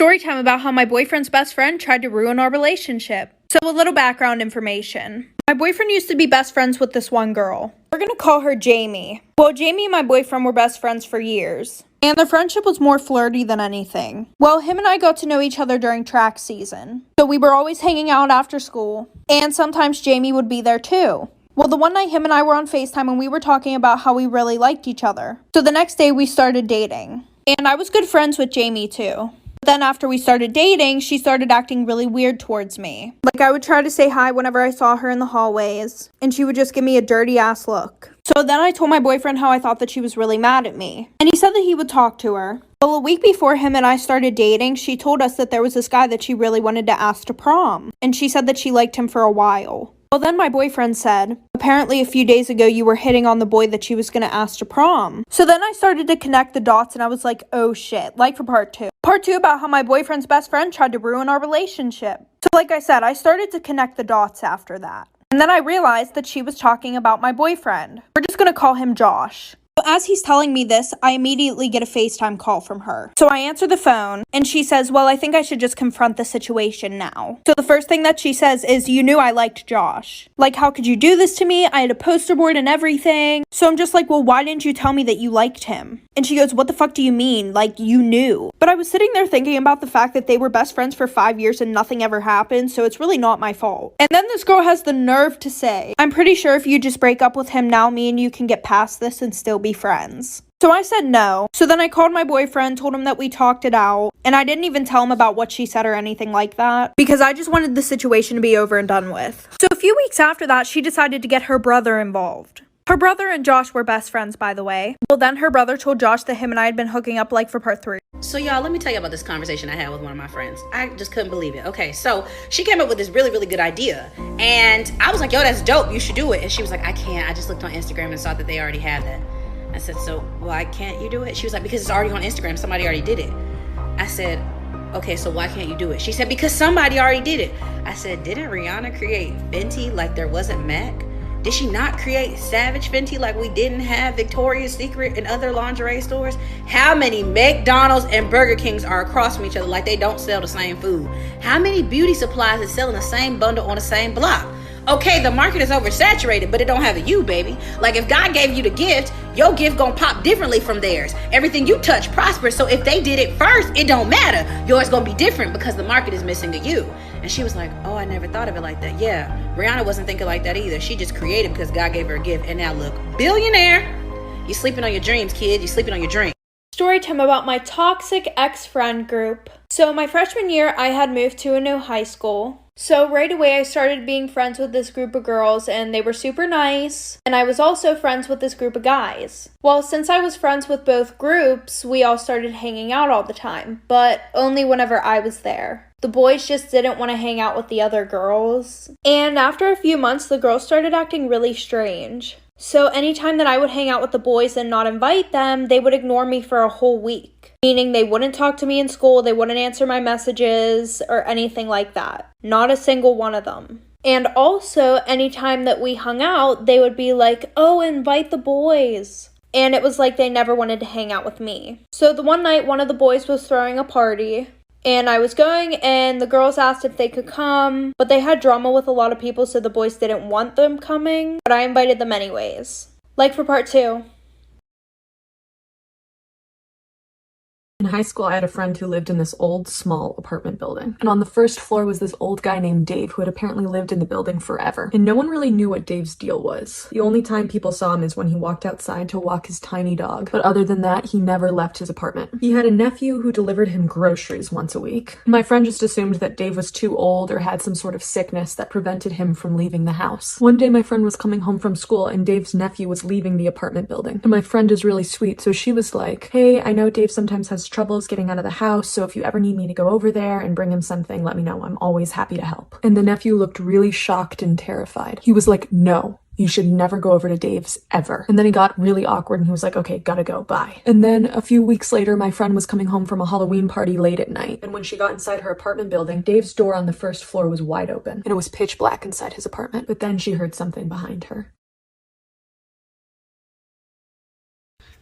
Story time about how my boyfriend's best friend tried to ruin our relationship. So a little background information. My boyfriend used to be best friends with this one girl. We're gonna call her Jamie. Well, Jamie and my boyfriend were best friends for years, and their friendship was more flirty than anything. Well, him and I got to know each other during track season, so we were always hanging out after school, and sometimes Jamie would be there too. Well, the one night him and I were on FaceTime and we were talking about how we really liked each other. So the next day we started dating, and I was good friends with Jamie too. But then after we started dating, she started acting really weird towards me. Like, I would try to say hi whenever I saw her in the hallways, and she would just give me a dirty ass look. So then I told my boyfriend how I thought that she was really mad at me, and he said that he would talk to her. Well, a week before him and I started dating, she told us that there was this guy that she really wanted to ask to prom, and she said that she liked him for a while. Well, then my boyfriend said, apparently a few days ago you were hitting on the boy that she was going to ask to prom. So then I started to connect the dots and I was like, oh shit, like for part 2. Part 2 about how my boyfriend's best friend tried to ruin our relationship. So like I said, I started to connect the dots after that. And then I realized that she was talking about my boyfriend. We're just going to call him Josh. So as he's telling me this, I immediately get a FaceTime call from her. So I answer the phone, and she says, well, I think I should just confront the situation now. So the first thing that she says is, you knew I liked Josh. Like, how could you do this to me? I had a poster board and everything. So I'm just like, well, why didn't you tell me that you liked him? And she goes, what the fuck do you mean? Like, you knew. But I was sitting there thinking about the fact that they were best friends for 5 years and nothing ever happened, so it's really not my fault. And then this girl has the nerve to say, I'm pretty sure if you just break up with him now, me and you can get past this and still be friends. So I said no. So then I called my boyfriend, told him that we talked it out, and I didn't even tell him about what she said or anything like that, because I just wanted the situation to be over and done with. So a few weeks after that, she decided to get her brother involved. Her brother and Josh were best friends, by the way. Well, then her brother told Josh that him and I had been hooking up like for part 3. So y'all, let me tell you about this conversation I had with one of my friends. I just couldn't believe it. Okay, so she came up with this really, really good idea. And I was like, yo, that's dope. You should do it. And she was like, I can't. I just looked on Instagram and saw that they already had that. I said, so why can't you do it? She was like, because it's already on Instagram. Somebody already did it. I said, okay, so why can't you do it? She said, because somebody already did it. I said, didn't Rihanna create Fenty like there wasn't MAC? Did she not create Savage Fenty like we didn't have Victoria's Secret and other lingerie stores? How many McDonald's and Burger Kings are across from each other like they don't sell the same food? How many beauty supplies is selling the same bundle on the same block? Okay, the market is oversaturated, but it don't have a you, baby. Like, if God gave you the gift, your gift gonna pop differently from theirs. Everything you touch prospers, so if they did it first, it don't matter. Yours gonna be different because the market is missing a you. And she was like, oh, I never thought of it like that. Yeah, Rihanna wasn't thinking like that either. She just created because God gave her a gift. And now look, billionaire. You sleeping on your dreams, kid. You sleeping on your dreams. Story time about my toxic ex-friend group. So my freshman year, I had moved to a new high school. So right away, I started being friends with this group of girls, and they were super nice. And I was also friends with this group of guys. Well, since I was friends with both groups, we all started hanging out all the time, but only whenever I was there. The boys just didn't want to hang out with the other girls. And after a few months, the girls started acting really strange. So anytime that I would hang out with the boys and not invite them, they would ignore me for a whole week. Meaning they wouldn't talk to me in school, they wouldn't answer my messages, or anything like that. Not a single one of them. And also, anytime that we hung out, they would be like, oh, invite the boys. And it was like they never wanted to hang out with me. So the one night, one of the boys was throwing a party. And I was going, and the girls asked if they could come, but they had drama with a lot of people, so the boys didn't want them coming, but I invited them anyways. Like for part 2. In high school, I had a friend who lived in this old, small apartment building. And on the first floor was this old guy named Dave who had apparently lived in the building forever. And no one really knew what Dave's deal was. The only time people saw him is when he walked outside to walk his tiny dog. But other than that, he never left his apartment. He had a nephew who delivered him groceries once a week. My friend just assumed that Dave was too old or had some sort of sickness that prevented him from leaving the house. One day, my friend was coming home from school and Dave's nephew was leaving the apartment building. And my friend is really sweet, so she was like, hey, I know Dave sometimes has troubles getting out of the house, so if you ever need me to go over there and bring him something, let me know. I'm always happy to help. And the nephew looked really shocked and terrified. He was like, no, you should never go over to Dave's ever. And then he got really awkward and he was like, okay, gotta go, bye. And then a few weeks later, my friend was coming home from a Halloween party late at night. And when she got inside her apartment building, Dave's door on the first floor was wide open and it was pitch black inside his apartment. But then she heard something behind her.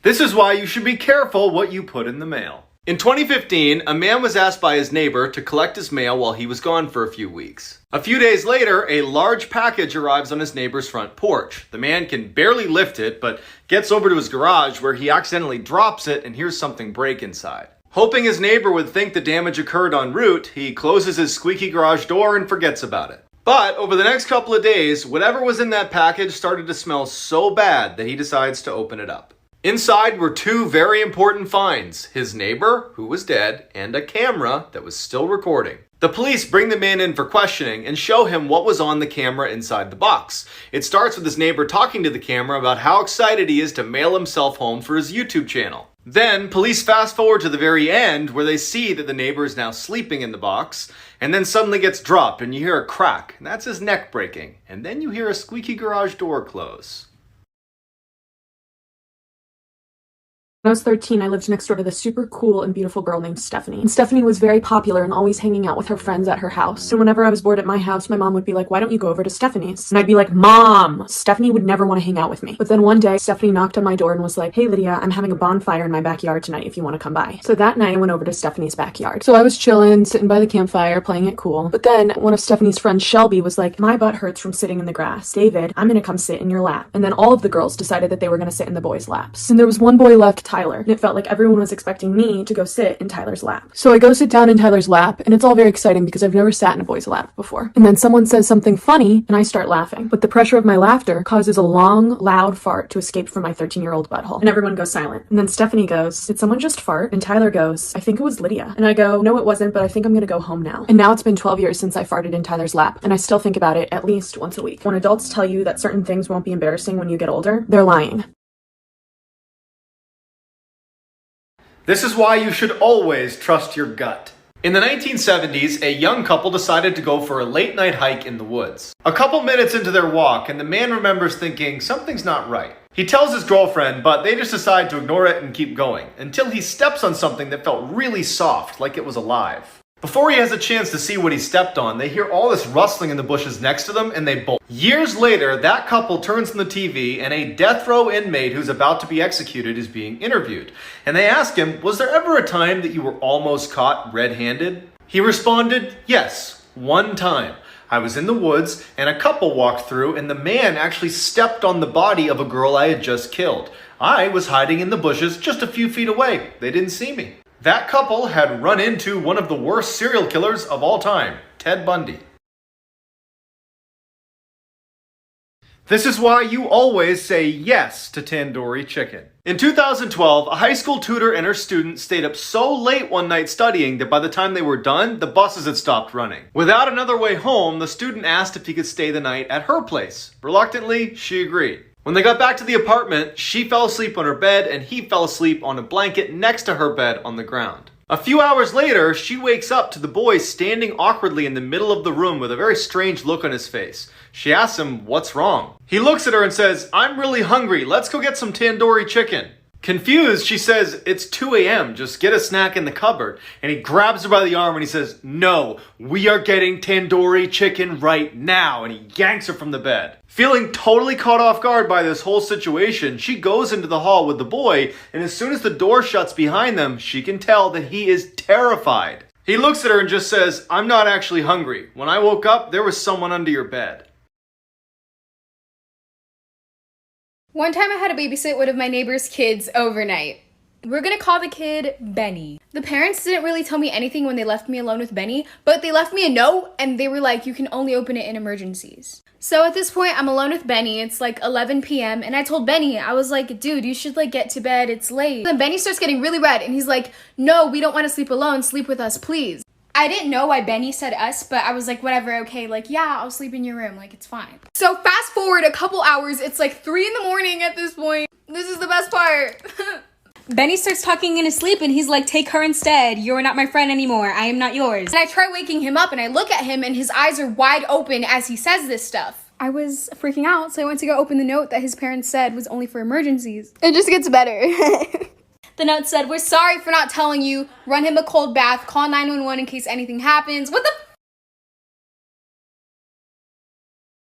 This is why you should be careful what you put in the mail. In 2015, a man was asked by his neighbor to collect his mail while he was gone for a few weeks. A few days later, a large package arrives on his neighbor's front porch. The man can barely lift it, but gets over to his garage where he accidentally drops it and hears something break inside. Hoping his neighbor would think the damage occurred en route, he closes his squeaky garage door and forgets about it. But over the next couple of days, whatever was in that package started to smell so bad that he decides to open it up. Inside were two very important finds: his neighbor, who was dead, and a camera that was still recording. The police bring the man in for questioning and show him what was on the camera inside the box. It starts with his neighbor talking to the camera about how excited he is to mail himself home for his YouTube channel. Then, police fast forward to the very end where they see that the neighbor is now sleeping in the box, and then suddenly gets dropped and you hear a crack, and that's his neck breaking. And then you hear a squeaky garage door close. When I was 13, I lived next door to this super cool and beautiful girl named Stephanie. And Stephanie was very popular and always hanging out with her friends at her house. And whenever I was bored at my house, my mom would be like, "Why don't you go over to Stephanie's?" And I'd be like, "Mom, Stephanie would never want to hang out with me." But then one day, Stephanie knocked on my door and was like, "Hey Lydia, I'm having a bonfire in my backyard tonight if you want to come by." So that night I went over to Stephanie's backyard. So I was chilling, sitting by the campfire, playing it cool. But then one of Stephanie's friends, Shelby, was like, "My butt hurts from sitting in the grass. David, I'm gonna come sit in your lap." And then all of the girls decided that they were gonna sit in the boys' laps. And there was one boy left, Tyler, and it felt like everyone was expecting me to go sit in Tyler's lap. So I go sit down in Tyler's lap, and it's all very exciting because I've never sat in a boy's lap before. And then someone says something funny, and I start laughing. But the pressure of my laughter causes a long, loud fart to escape from my 13-year-old butthole. And everyone goes silent. And then Stephanie goes, "Did someone just fart?" And Tyler goes, "I think it was Lydia." And I go, "No, it wasn't, but I think I'm gonna go home now." And now it's been 12 years since I farted in Tyler's lap, and I still think about it at least once a week. When adults tell you that certain things won't be embarrassing when you get older, they're lying. This is why you should always trust your gut. In the 1970s, a young couple decided to go for a late-night hike in the woods. A couple minutes into their walk, and the man remembers thinking something's not right. He tells his girlfriend, but they just decide to ignore it and keep going, until he steps on something that felt really soft, like it was alive. Before he has a chance to see what he stepped on, they hear all this rustling in the bushes next to them, and they bolt. Years later, that couple turns on the TV, and a death row inmate who's about to be executed is being interviewed. And they ask him, "Was there ever a time that you were almost caught red-handed?" He responded, "Yes, one time. I was in the woods, and a couple walked through, and the man actually stepped on the body of a girl I had just killed. I was hiding in the bushes just a few feet away. They didn't see me." That couple had run into one of the worst serial killers of all time, Ted Bundy. This is why you always say yes to tandoori chicken. In 2012, a high school tutor and her student stayed up so late one night studying that by the time they were done, the buses had stopped running. Without another way home, the student asked if he could stay the night at her place. Reluctantly, she agreed. When they got back to the apartment, she fell asleep on her bed and he fell asleep on a blanket next to her bed on the ground. A few hours later, she wakes up to the boy standing awkwardly in the middle of the room with a very strange look on his face. She asks him, "What's wrong?" He looks at her and says, "I'm really hungry. Let's go get some tandoori chicken." Confused, she says, "It's 2 a.m. Just get a snack in the cupboard." And he grabs her by the arm and he says, "No, we are getting tandoori chicken right now." And he yanks her from the bed. Feeling totally caught off guard by this whole situation, she goes into the hall with the boy, and as soon as the door shuts behind them, she can tell that he is terrified. He looks at her and just says, "I'm not actually hungry. When I woke up, there was someone under your bed." One time I had to babysit one of my neighbor's kids overnight. We're gonna call the kid Benny. The parents didn't really tell me anything when they left me alone with Benny, but they left me a note and they were like, "You can only open it in emergencies." So at this point, I'm alone with Benny. It's like 11 p.m. and I told Benny, I was like, "Dude, you should like get to bed. It's late." Then Benny starts getting really red and he's like, "No, we don't want to sleep alone. Sleep with us, please." I didn't know why Benny said us, but I was like, whatever, okay, like, yeah, I'll sleep in your room, like, it's fine. So fast forward a couple hours, it's like 3 in the morning at this point. This is the best part. Benny starts talking in his sleep and he's like, "Take her instead. You're not my friend anymore. I am not yours." And I try waking him up and I look at him and his eyes are wide open as he says this stuff. I was freaking out, so I went to go open the note that his parents said was only for emergencies. It just gets better. The note said, "We're sorry for not telling you. Run him a cold bath. Call 911 in case anything happens." What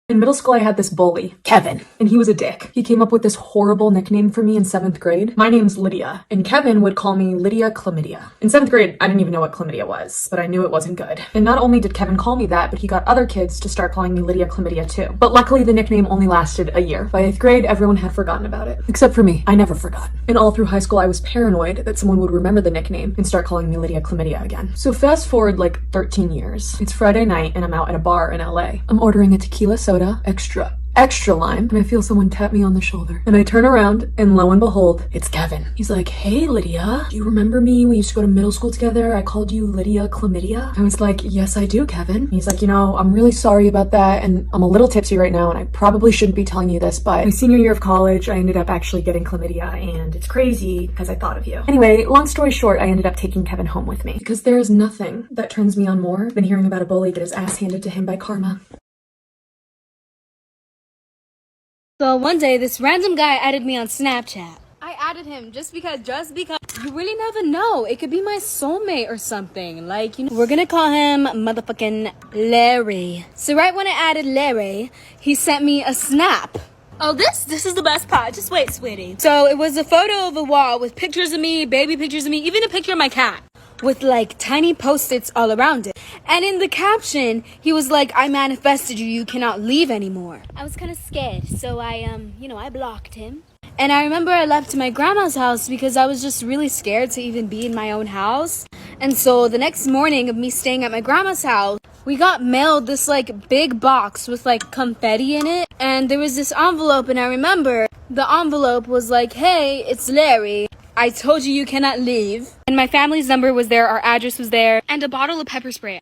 the In middle school, I had this bully, Kevin, and he was a dick. He came up with this horrible nickname for me in 7th grade. My name's Lydia, and Kevin would call me Lydia Chlamydia. In 7th grade, I didn't even know what chlamydia was, but I knew it wasn't good. And not only did Kevin call me that, but he got other kids to start calling me Lydia Chlamydia too. But luckily, the nickname only lasted a year. By 8th grade, everyone had forgotten about it. Except for me. I never forgot. And all through high school, I was paranoid that someone would remember the nickname and start calling me Lydia Chlamydia again. So fast forward like 13 years. It's Friday night and I'm out at a bar in LA. I'm ordering a tequila soda, extra lime, and I feel someone tap me on the shoulder. And I turn around, and lo and behold, it's Kevin. He's like, "Hey, Lydia, do you remember me? We used to go to middle school together. I called you Lydia Chlamydia." I was like, "Yes, I do, Kevin." He's like, "I'm really sorry about that, and I'm a little tipsy right now, and I probably shouldn't be telling you this, but my senior year of college, I ended up actually getting chlamydia, and it's crazy because I thought of you." Anyway, long story short, I ended up taking Kevin home with me because there is nothing that turns me on more than hearing about a bully get his ass handed to him by karma. So one day, this random guy added me on Snapchat. I added him just because You really never know. It could be my soulmate or something. We're gonna call him motherfucking Larry. So right when I added Larry, he sent me a snap. Oh, this is the best part. Just wait, sweetie. So it was a photo of a wall with pictures of me, baby pictures of me, even a picture of my cat, with tiny post-its all around it. And in the caption, he was like, "I manifested you, you cannot leave anymore." I was kind of scared, so I blocked him. And I remember I left to my grandma's house because I was just really scared to even be in my own house. And so the next morning of me staying at my grandma's house, we got mailed this big box with confetti in it. And there was this envelope, and I remember the envelope was like, "Hey, it's Larry. I told you cannot leave." And my family's number was there, our address was there, and a bottle of pepper spray.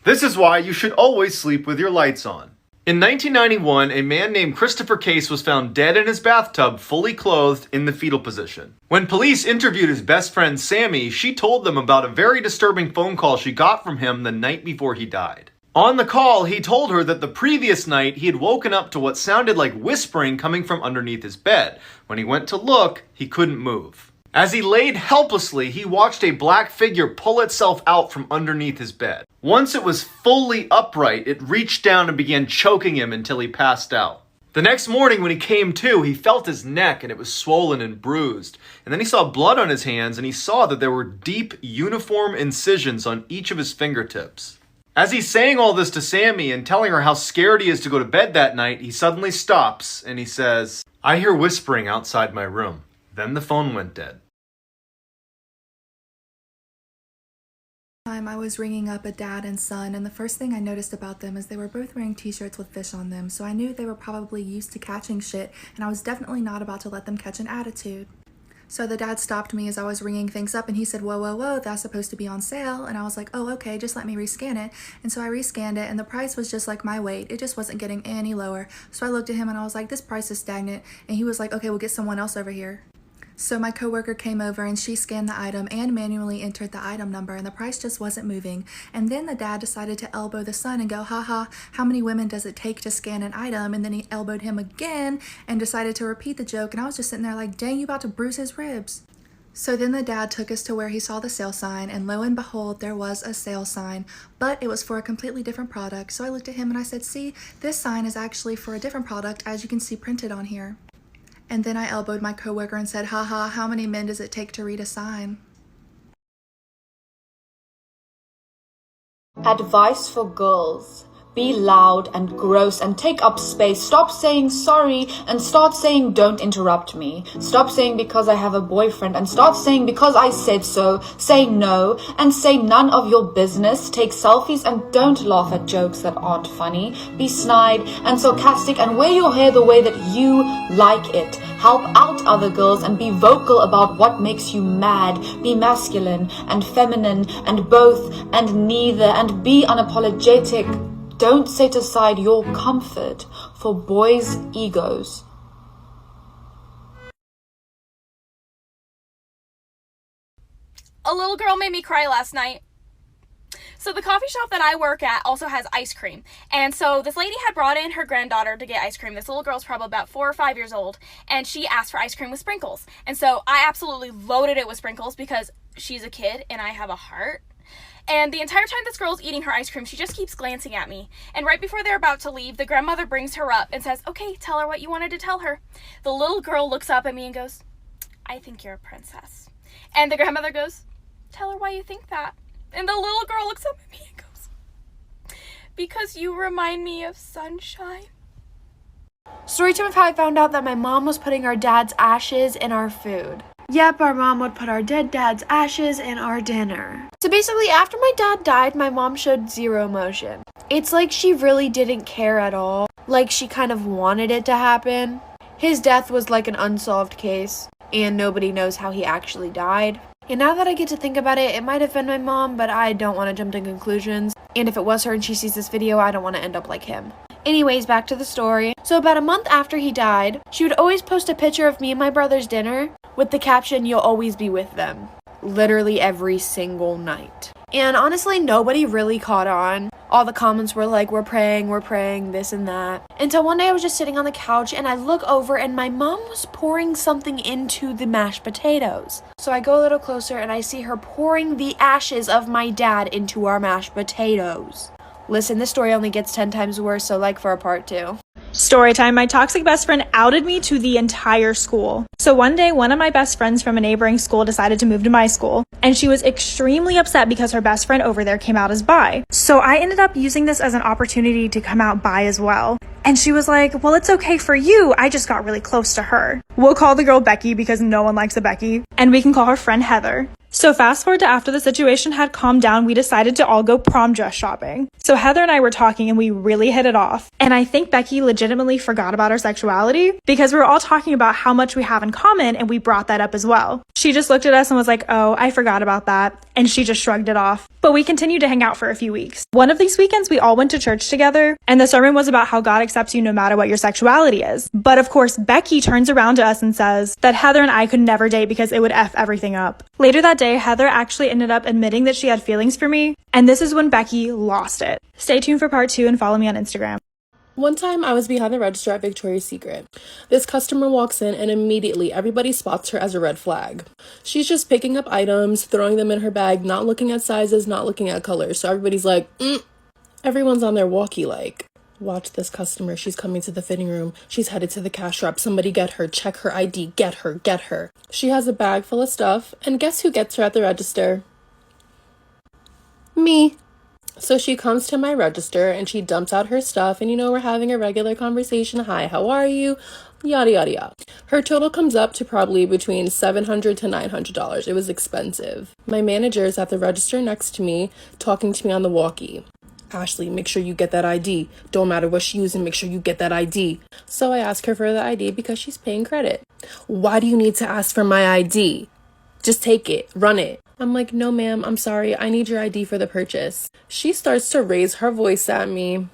This is why you should always sleep with your lights on. In 1991, a man named Christopher Case was found dead in his bathtub, fully clothed in the fetal position. When police interviewed his best friend Sammy, she told them about a very disturbing phone call she got from him the night before he died. On the call, he told her that the previous night he had woken up to what sounded like whispering coming from underneath his bed. When he went to look, he couldn't move. As he laid helplessly, he watched a black figure pull itself out from underneath his bed. Once it was fully upright, it reached down and began choking him until he passed out. The next morning when he came to, he felt his neck and it was swollen and bruised. And then he saw blood on his hands and he saw that there were deep, uniform incisions on each of his fingertips. As he's saying all this to Sammy and telling her how scared he is to go to bed that night, he suddenly stops and he says, "I hear whispering outside my room." Then the phone went dead. I was ringing up a dad and son, and the first thing I noticed about them is they were both wearing t-shirts with fish on them, so I knew they were probably used to catching shit, and I was definitely not about to let them catch an attitude. So the dad stopped me as I was ringing things up and he said, whoa, that's supposed to be on sale. And I was like, oh, okay, just let me rescan it. And so I rescanned it and the price was just like my weight. It just wasn't getting any lower. So I looked at him and I was like, this price is stagnant. And he was like, okay, we'll get someone else over here. So my coworker came over and she scanned the item and manually entered the item number and the price just wasn't moving. And then the dad decided to elbow the son and go, haha, how many women does it take to scan an item? And then he elbowed him again and decided to repeat the joke. And I was just sitting there like, dang, you about to bruise his ribs. So then the dad took us to where he saw the sale sign and lo and behold, there was a sale sign, but it was for a completely different product. So I looked at him and I said, see, this sign is actually for a different product as you can see printed on here. And then I elbowed my coworker and said, haha, how many men does it take to read a sign? Advice for girls. Be loud and gross and take up space. Stop saying sorry and start saying don't interrupt me. Stop saying because I have a boyfriend and start saying because I said so. Say no and say none of your business. Take selfies and don't laugh at jokes that aren't funny. Be snide and sarcastic and wear your hair the way that you like it. Help out other girls and be vocal about what makes you mad. Be masculine and feminine and both and neither and be unapologetic. Don't set aside your comfort for boys' egos. A little girl made me cry last night. So the coffee shop that I work at also has ice cream. And so this lady had brought in her granddaughter to get ice cream. This little girl's probably about 4 or 5 years old. And she asked for ice cream with sprinkles. And so I absolutely loaded it with sprinkles because she's a kid and I have a heart. And the entire time this girl's eating her ice cream, she just keeps glancing at me. And right before they're about to leave, the grandmother brings her up and says, okay, tell her what you wanted to tell her. The little girl looks up at me and goes, I think you're a princess. And the grandmother goes, tell her why you think that. And the little girl looks up at me and goes, because you remind me of sunshine. Storytime of how I found out that my mom was putting our dad's ashes in our food. Yep, our mom would put our dead dad's ashes in our dinner. So basically, after my dad died, my mom showed zero emotion. It's like she really didn't care at all. Like she kind of wanted it to happen. His death was like an unsolved case, and nobody knows how he actually died. And now that I get to think about it, it might have been my mom, but I don't want to jump to conclusions. And if it was her and she sees this video, I don't want to end up like him. Anyways, back to the story. So about a month after he died, she would always post a picture of me and my brother's dinner with the caption, you'll always be with them. Literally every single night. And honestly, nobody really caught on. All the comments were like, we're praying, this and that. Until one day I was just sitting on the couch and I look over and my mom was pouring something into the mashed potatoes. So I go a little closer and I see her pouring the ashes of my dad into our mashed potatoes. Listen, this story only gets 10 times worse, so like for a part 2. Storytime, my toxic best friend outed me to the entire school. So one day, one of my best friends from a neighboring school decided to move to my school, and she was extremely upset because her best friend over there came out as bi. So I ended up using this as an opportunity to come out bi as well. And she was like, well, it's okay for you. I just got really close to her. We'll call the girl Becky because no one likes a Becky. And we can call her friend Heather. So fast forward to after the situation had calmed down, we decided to all go prom dress shopping. So Heather and I were talking and we really hit it off. And I think Becky legitimately forgot about our sexuality because we were all talking about how much we have in common and we brought that up as well. She just looked at us and was like, oh, I forgot about that. And she just shrugged it off. But we continued to hang out for a few weeks. One of these weekends, we all went to church together and the sermon was about how God accepts you no matter what your sexuality is. But of course, Becky turns around to us and says that Heather and I could never date because it would F everything up. Later that day, Heather actually ended up admitting that she had feelings for me, and this is when Becky lost it. Stay tuned for part 2 and follow me on Instagram. One time I was behind the register at Victoria's Secret. This customer walks in and immediately everybody spots her as a red flag. She's just picking up items, throwing them in her bag, not looking at sizes, not looking at colors. So everybody's like, Everyone's on their walkie like, watch this customer. She's coming to the fitting room. She's headed to the cash wrap. Somebody get her. Check her ID. Get her. She has a bag full of stuff. And guess who gets her at the register? Me. So she comes to my register and she dumps out her stuff. And we're having a regular conversation. Hi, how are you? Yada, yada, yada. Her total comes up to probably between $700 to $900. It was expensive. My manager's at the register next to me, talking to me on the walkie. Ashley, make sure you get that ID. Don't matter what she's using, make sure you get that ID. So I ask her for the ID because she's paying credit. Why do you need to ask for my ID? Just take it, run it. I'm like, no ma'am, I'm sorry, I need your ID for the purchase. She starts to raise her voice at me.